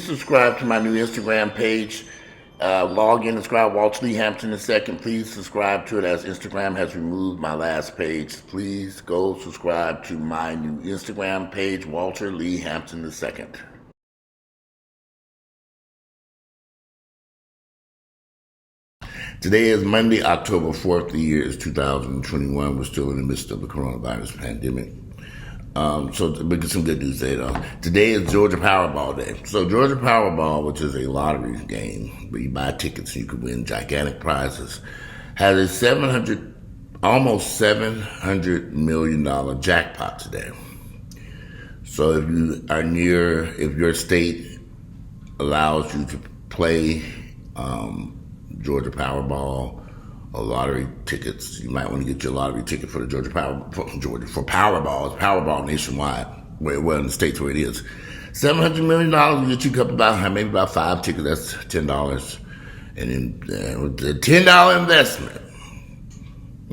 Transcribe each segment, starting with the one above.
subscribe to my new Instagram page. Log in and subscribe. Walter Lee Hampton II. Please subscribe to it, as Instagram has removed my last page. Please go subscribe to my new Instagram page, Walter Lee Hampton II. Today is Monday, October 4th. The year is 2021. We're still in the midst of the coronavirus pandemic. So we get some good news today, though. Today is Georgia Powerball Day. So Georgia Powerball, which is a lottery game where you buy tickets and you can win gigantic prizes, has a almost $700 million jackpot today. So if your state allows you to play Georgia Powerball or lottery tickets, you might want to get your lottery ticket for the for Powerball. It's Powerball nationwide, in the states where it is. $700 million will get you maybe about 5 tickets. That's $10, and then with the $10 investment,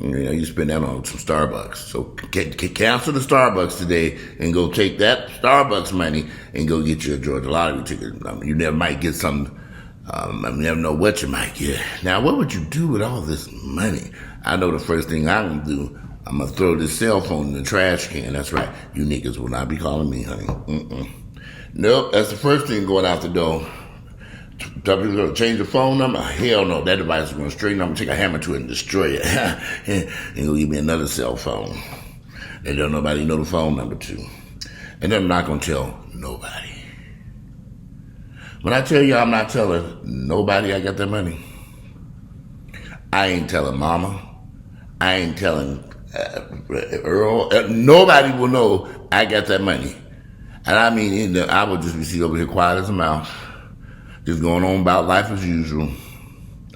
you spend that on some Starbucks. So cancel the Starbucks today and go take that Starbucks money and go get your Georgia lottery ticket. You never might get some. I never know what you might get. Now, what would you do with all this money? I know the first thing I'm going to do, I'm going to throw this cell phone in the trash can. That's right. You niggas will not be calling me, honey. Nope, that's the first thing going out the door. Tell people to change the phone number? Hell no, that device is going to straighten. I'm going to take a hammer to it and destroy it. And go give me another cell phone. They don't nobody know the phone number to. And then I'm not going to tell nobody. When I tell you I'm not telling nobody I got that money, I ain't telling Mama. I ain't telling Earl. Nobody will know I got that money. And I mean, I would just be sitting over here quiet as a mouse, just going on about life as usual.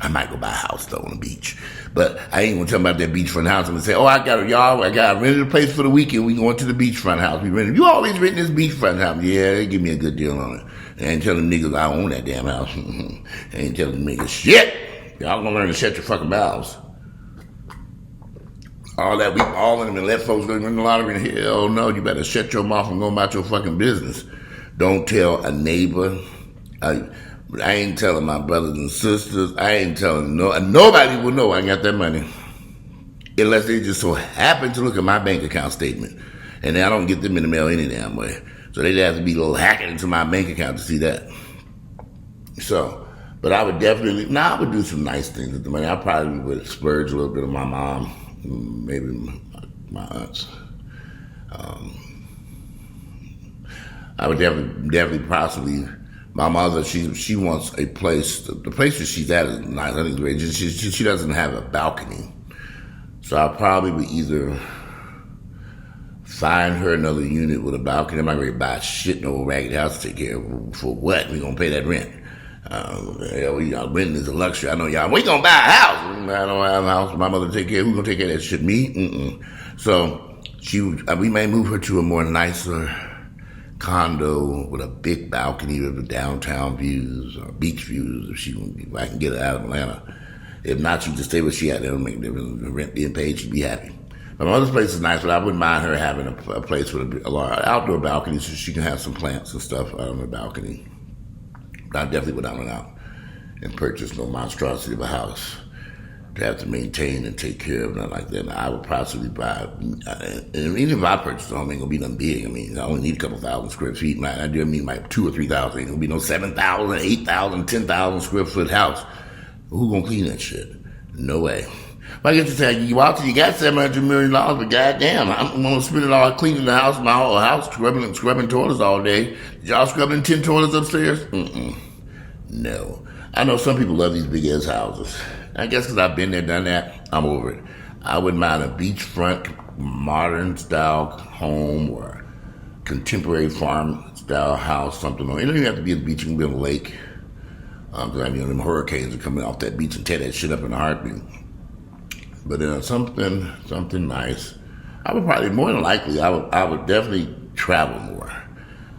I might go buy a house, though, on the beach. But I ain't going to tell about that beachfront house. I'm going to say, I rented a place for the weekend. We going to the beachfront house. You always renting this beachfront house. Yeah, they give me a good deal on it. I ain't telling niggas I own that damn house. I ain't telling niggas shit. Y'all gonna learn to shut your fucking mouths. All that we all in them and let folks go in the lottery. Hell no, you better shut your mouth and go about your fucking business. Don't tell a neighbor. I ain't telling my brothers and sisters. I ain't telling nobody will know I got that money. Unless they just so happen to look at my bank account statement. And I don't get them in the mail any damn way. So they'd have to be a little hacking into my bank account to see that. So, but I would definitely, I would do some nice things with the money. I probably would splurge a little bit on my mom, maybe my aunts. I would definitely possibly, my mother, she wants a place, the place that she's at is nice. I think it's great. She doesn't have a balcony. So I probably would either find her another unit with a balcony. I'm not going to buy a shit no ragged house to take care of. For what? We going to pay that rent. Renting is a luxury. I know y'all. We going to buy a house. I don't have a house. My mother take care. Who going to take care of that shit? Me? So we may move her to a more nicer condo with a big balcony with downtown views or beach views if I can get her out of Atlanta. If not, she just stay where she at. That'll make a difference. The rent being paid, she'd be happy. My mother's place is nice, but I wouldn't mind her having a place with a large outdoor balcony so she can have some plants and stuff out on the balcony. But I definitely would not run out and purchase no monstrosity of a house to have to maintain and take care of, nothing like that. And I would possibly buy, and even if I purchase a home, it ain't gonna be nothing big. I mean, I only need a couple thousand square feet. I do mean like 2,000 or 3,000. Ain't gonna be no 7,000, 8,000, 10,000 square foot house. Who gonna clean that shit? No way. But I get to say, Walter, you got $700 million, but goddamn, I'm going to spend it all cleaning the house, my whole house, scrubbing toilets all day. Did y'all scrubbing 10 toilets upstairs? No. I know some people love these big-ass houses. I guess because I've been there, done that, I'm over it. I wouldn't mind a beachfront, modern-style home or contemporary farm-style house, something. It don't even have to be a beach. It can be on a lake. Because them hurricanes are coming off that beach and tear that shit up in a heartbeat. But something nice. I would probably, more than likely, I would definitely travel more.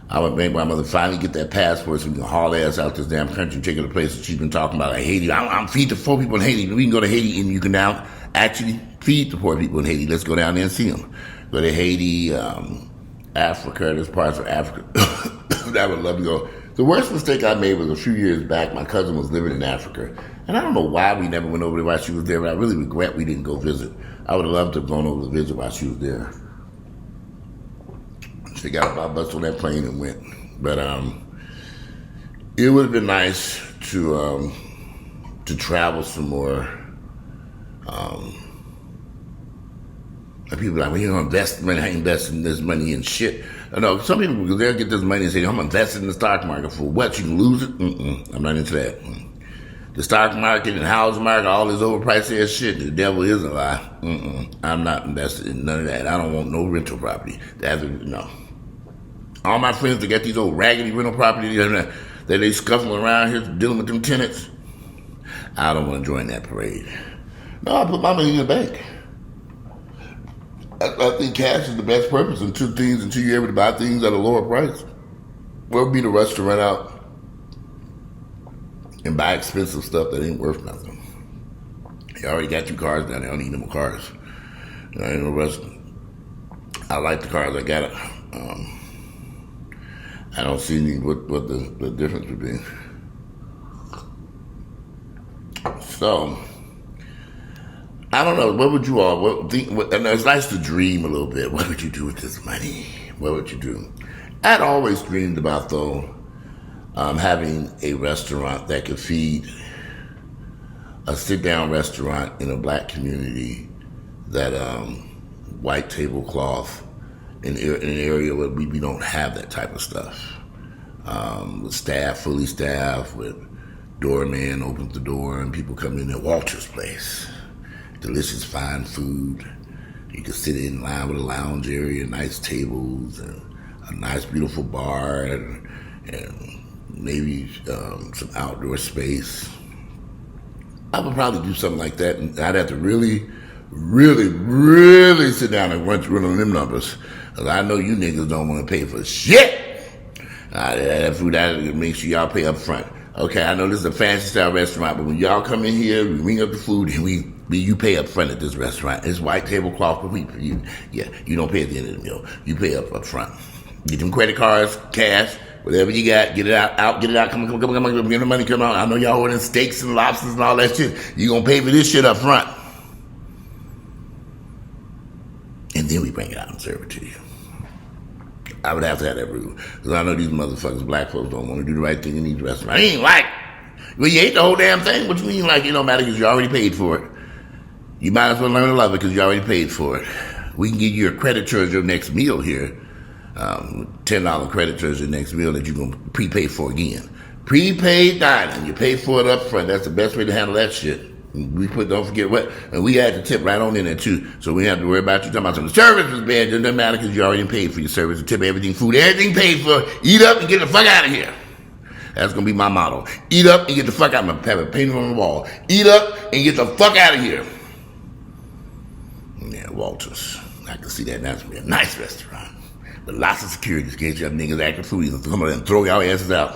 I would make my mother finally get that passport so we can haul ass out this damn country and take her to places she's been talking about, like Haiti. I'm feed the poor people in Haiti. We can go to Haiti and you can now actually feed the poor people in Haiti. Let's go down there and see them. Go to Haiti, Africa, there's parts of Africa that I would love to go. The worst mistake I made was a few years back. My cousin was living in Africa. And I don't know why we never went over there while she was there, but I really regret we didn't go visit. I would have loved to have gone over to visit while she was there. She got about bus on that plane and went. But it would have been nice to travel some more. And people are like, well, you don't invest money. I ain't investing this money in shit. I know some people, because they'll get this money and say, I'm investing in the stock market. For what? You can lose it? I'm not into that. The stock market and house market, all this overpriced ass shit, the devil is a lie. I'm not invested in none of that. I don't want no rental property. No. All my friends that got these old raggedy rental properties that they scuffling around here dealing with them tenants, I don't want to join that parade. No, I put my money in the bank. I think cash is the best purpose until you're able to buy things at a lower price. What would be the rush to run out and buy expensive stuff that ain't worth nothing? You already got 2 cars down there. I don't need no more cars. I ain't no rush. I like the cars I got. I don't see what the difference would be. So, I don't know. What would you all think? And it's nice to dream a little bit. What would you do with this money? What would you do? I'd always dreamed about, though, having a restaurant that could feed a sit-down restaurant in a black community that white tablecloth in an area where we don't have that type of stuff. With fully staffed, with doorman opens the door and people come in at Walter's place. Delicious, fine food. You can sit in line with a lounge area, nice tables, and a nice, beautiful bar, and maybe some outdoor space. I would probably do something like that, and I'd have to really, really, really sit down and run on them numbers, because I know you niggas don't want to pay for shit. That food, I make sure y'all pay up front. Okay, I know this is a fancy style restaurant, but when y'all come in here, we ring up the food and you pay up front at this restaurant. It's white tablecloth, but you don't pay at the end of the meal. You pay up front. Get them credit cards, cash, whatever you got, get it out, get it out. Come on, get the money, come on. I know y'all ordering steaks and lobsters and all that shit. You gonna pay for this shit up front. And then we bring it out and serve it to you. I would have to have that rule. Because I know these motherfuckers, black folks, don't want to do the right thing in these restaurants. I ain't like, well, you ate the whole damn thing. What you mean like it don't matter because you already paid for it? You might as well learn to love it because you already paid for it. We can give you a credit towards your next meal here. $10 credit towards your next meal that you're going to prepay for again. Prepaid dining. You pay for it up front. That's the best way to handle that shit. Don't forget what, and we add the tip right on in there too, so we don't have to worry about you talking about something. The service was bad, it doesn't matter because you already paid for your service, the tip, everything, food, everything paid for. Eat up and get the fuck out of here. That's gonna be my motto. Eat up and get the fuck out. I'm gonna have it painted on the wall. Eat up and get the fuck out of here. Yeah, Walters. I can see that. That's gonna be a nice restaurant, but lots of security in case you have niggas acting foolish. Come on and throw y'all asses out.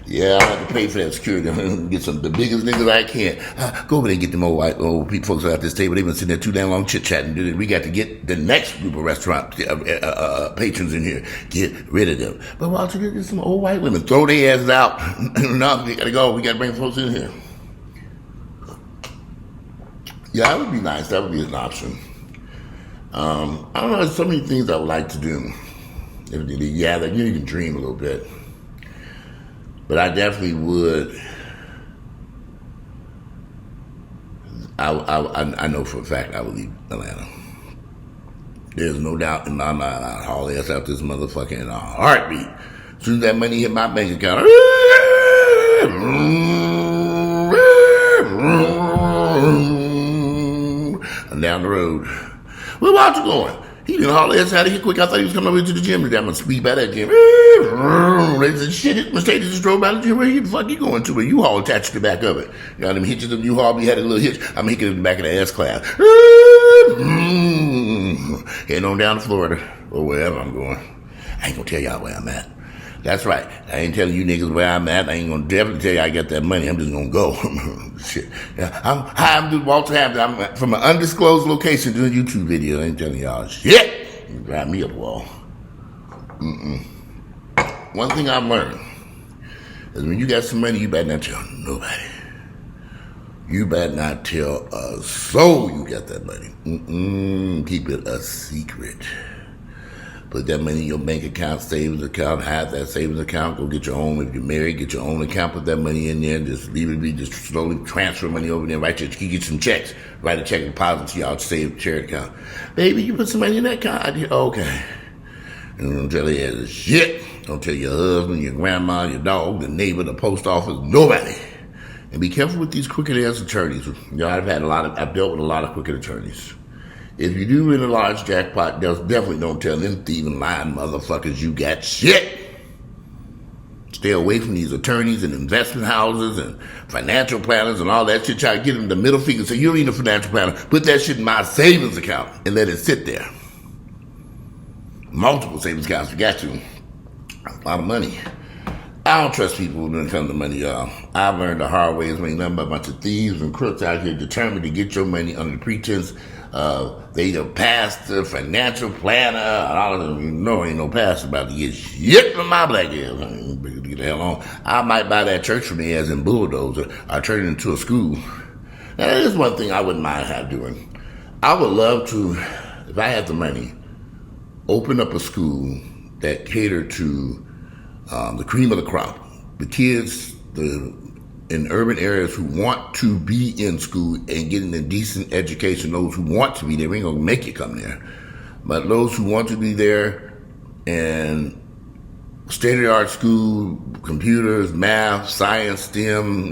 Yeah, I have to pay for that security. I'm going to get the biggest niggas I can. Go over there and get them old people folks at this table. They've been sitting there too damn long chit-chatting. We got to get the next group of restaurant patrons in here. Get rid of them. But Walter, get some old white women. Throw their asses out. No, we got to go. We got to bring folks in here. Yeah, that would be nice. That would be an option. I don't know. There's so many things I would like to do. Yeah, you can dream a little bit. But I definitely would. I know for a fact I would leave Atlanta. There's no doubt in my mind I'd haul ass out this motherfucker in a heartbeat. As soon as that money hit my bank account, I'm down the road. Where Walter going? He didn't haul ass out of here quick. I thought he was coming over to the gym today. I'm going to speed by that gym. They said, shit, Mercedes just drove by the gym. Where the fuck you going to? A U-Haul attached to the back of it. You got them hitches of the U-Haul. We had a little hitch. I'm hitching in the back of the S-Class. Heading on down to Florida or wherever I'm going. I ain't going to tell y'all where I'm at. That's right. I ain't telling you niggas where I'm at. I ain't gonna definitely tell you I got that money. I'm just gonna go. Shit. Yeah, I'm doing Walter Hampton. I'm from an undisclosed location doing a YouTube video. I ain't telling y'all shit. You drive me up the wall. One thing I've learned Because when you got some money, you better not tell nobody. You better not tell a soul you got that money. Keep it a secret. Put that money in your bank account, savings account, have that savings account. Go get your own. If you're married, get your own account. Put that money in there. Just leave it be. Just slowly transfer money over there. You get some checks. Write a check and deposit to y'all saved charity account. Baby, you put some money in that account. Okay. And don't tell your ass shit. Don't tell your husband, your grandma, your dog, the neighbor, the post office, nobody. And be careful with these crooked ass attorneys. I've dealt with a lot of crooked attorneys. If you do win a large jackpot, definitely don't tell them thieving, lying motherfuckers you got shit. Stay away from these attorneys and investment houses and financial planners and all that shit. Try to get them the middle finger. Say, you don't need a financial planner. Put that shit in my savings account and let it sit there. Multiple savings accounts. You got to. A lot of money. I don't trust people when it comes to money, y'all. I've learned the hard way. It's ain't nothing but a bunch of thieves and crooks out here determined to get your money under the pretense of they the pastor, financial planner, and all of them. You know ain't no pastor about to get shit from my black ass. Get the hell on. I might buy that church from me as in bulldozer. I turn it into a school. Now, that is one thing I wouldn't mind doing. I would love to, if I had the money, open up a school that catered to the cream of the crop, the kids in urban areas who want to be in school and getting a decent education. Those who want to be there, we ain't gonna make you come there, but those who want to be there and state-of-the-art school, computers, math, science, STEM,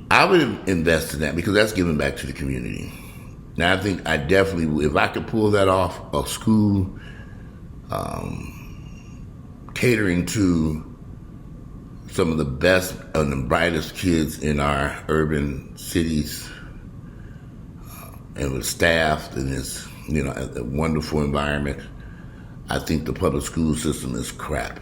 I would invest in that because that's giving back to the community. Now, I think I definitely, if I could pull that off, a school catering to some of the best and the brightest kids in our urban cities, and with staff in this, a wonderful environment. I think the public school system is crap.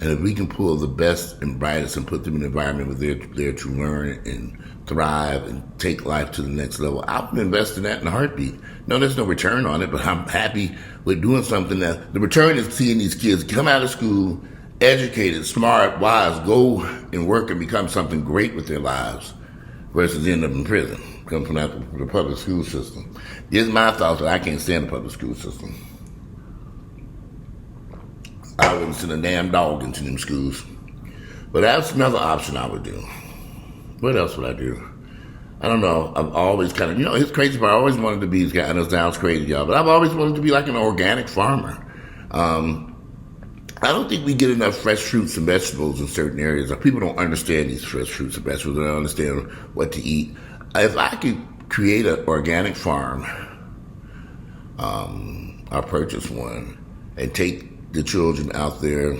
And if we can pull the best and brightest and put them in an environment where they're there to learn and thrive and take life to the next level, I would invest in that in a heartbeat. No, there's no return on it, but I'm happy with doing something that the return is seeing these kids come out of school, educated, smart, wise, go and work and become something great with their lives versus end up in prison, come from the public school system. These are my thoughts, but I can't stand the public school system. I wouldn't send a damn dog into them schools. But that's another option I would do. What else would I do? I don't know. I've always kind of, it's crazy, but I always wanted to be, I know it sounds crazy, y'all, but I've always wanted to be like an organic farmer. I don't think we get enough fresh fruits and vegetables in certain areas. People don't understand these fresh fruits and vegetables. They don't understand what to eat. If I could create an organic farm, I'll purchase one and take the children out there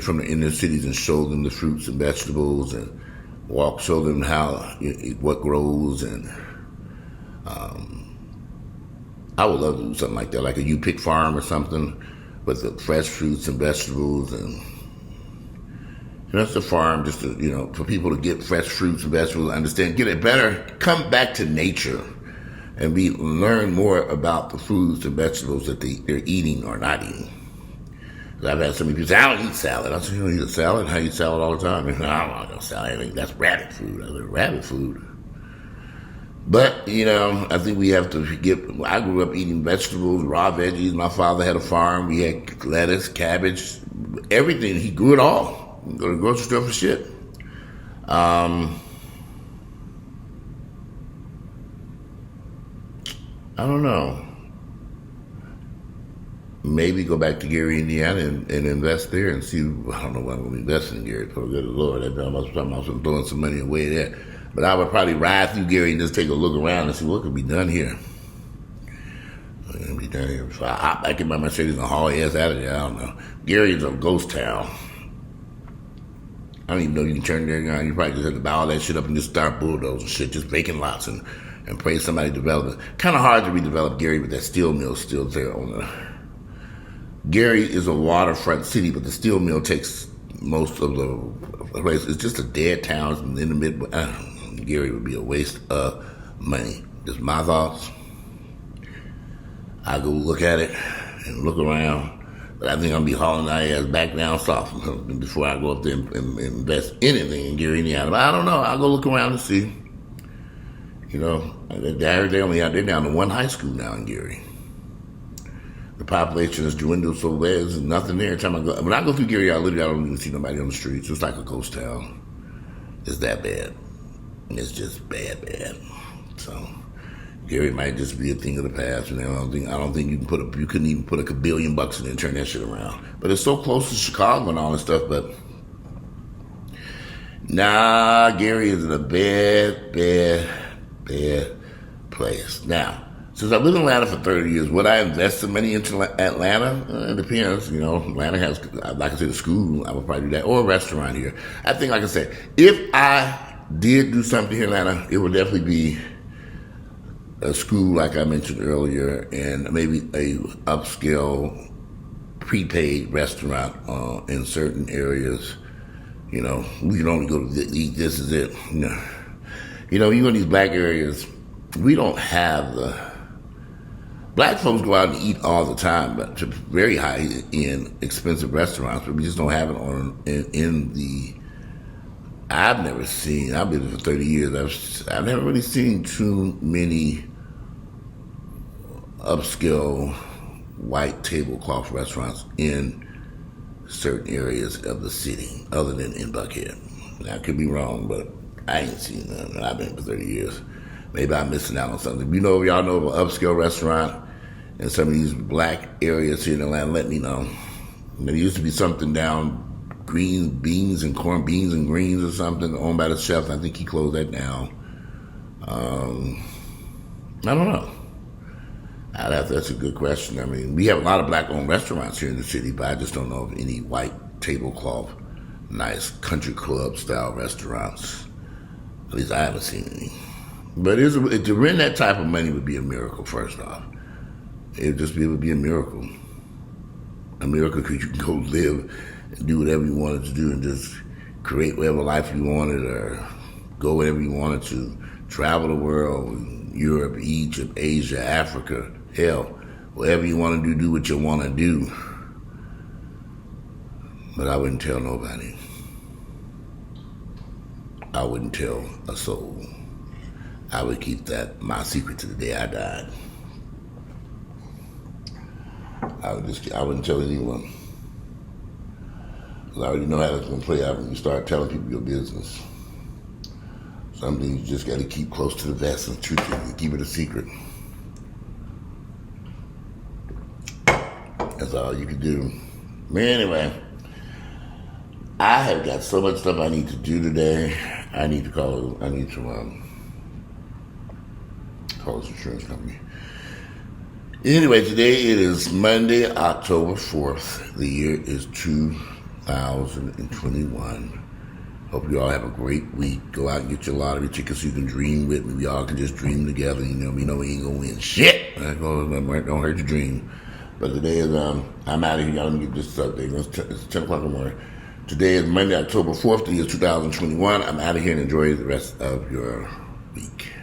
from the inner cities and show them the fruits and vegetables and show them what grows. And I would love to do something like that, like a you-pick farm or something with the fresh fruits and vegetables. And that's a farm just to, for people to get fresh fruits and vegetables, understand, get it better, come back to nature and learn more about the foods and vegetables that they're eating or not eating. I've had so many people say, I don't eat salad. I said, you don't eat a salad? I eat salad all the time. I don't want salad. I think that's rabbit food. I said, rabbit food. But, I think we have to I grew up eating vegetables, raw veggies. My father had a farm. We had lettuce, cabbage, everything. He grew it all. Go to the grocery store for shit. I don't know. Maybe go back to Gary, Indiana, and invest there and see. I don't know what I'm going to invest in Gary. For the good Lord, I'm throwing some money away there. But I would probably ride through Gary and just take a look around and see what could be done here. So I hop back in my Mercedes and haul ass out of there. I don't know. Gary is a ghost town. I don't even know you can turn there around. You probably just have to buy all that shit up and just start bulldozing shit, just vacant lots and pray somebody develop it. Kind of hard to redevelop Gary, but that steel mill's still there on the. Gary is a waterfront city, but the steel mill takes most of the place. It's just a dead town in the mid. Gary would be a waste of money. Just my thoughts. I go look at it and look around, But I think I'm going to be hauling our ass back down south before I go up there and invest anything in Gary, Indiana. But I don't know. I'll go look around and see. You know, they're only out there down to one high school now in Gary. The population has dwindled so there's nothing there. When I go through Gary, I don't even see nobody on the streets. It's like a ghost town. It's that bad. It's just bad. So Gary might just be a thing of the past. And I don't think you couldn't even put $1 billion in it and turn that shit around. But it's so close to Chicago and all this stuff. But nah, Gary is in a bad place. Now, since I've lived in Atlanta for 30 years, would I invest some money into Atlanta? It depends. You know, Atlanta has, like I said, a school. I would probably do that, or a restaurant here. I think, like I said, if I did do something here in Atlanta, it would definitely be a school, like I mentioned earlier, and maybe a upscale prepaid restaurant in certain areas. You know, we can only go to eat. This is it. You know, you in these black areas, we don't have the. Black folks go out and eat all the time, but to very high-end, expensive restaurants, but we just don't have it in the. I've never seen. I've been here for 30 years. I've never really seen too many upscale white tablecloth restaurants in certain areas of the city, other than in Buckhead. Now, I could be wrong, but I ain't seen none, and I've been here for 30 years. Maybe I'm missing out on something. If you know, if y'all know of an upscale restaurant in some of these black areas here in Atlanta, let me know. There used to be something down beans and greens or something owned by the chef. I think he closed that down. I don't know. That's a good question. I mean, we have a lot of black-owned restaurants here in the city, but I just don't know of any white tablecloth, nice country club-style restaurants. At least I haven't seen any. But to rent that type of money would be a miracle, first off. It would be a miracle. A miracle because you can go live and do whatever you wanted to do and just create whatever life you wanted or go wherever you wanted to. Travel the world, Europe, Egypt, Asia, Africa, hell, whatever you want to do what you want to do. But I wouldn't tell nobody. I wouldn't tell a soul. I would keep that my secret to the day I died. I wouldn't tell anyone. Because I already know how it's going to play out when you start telling people your business. Some things you just got to keep close to the vest and truth and keep it a secret. That's all you can do. But anyway, I have got so much stuff I need to do today. I need to call this insurance company. Anyway, today it is Monday, October 4th. The year is 2021. Hope you all have a great week. Go out and get your lottery tickets so you can dream with me. We all can just dream together. You know, we know we ain't gonna win shit. Don't hurt your dream. But today is, I'm out of here. Y'all let me get this update. It's 10 o'clock in the morning. Today is Monday, October 4th. The year is 2021. I'm out of here and enjoy the rest of your week.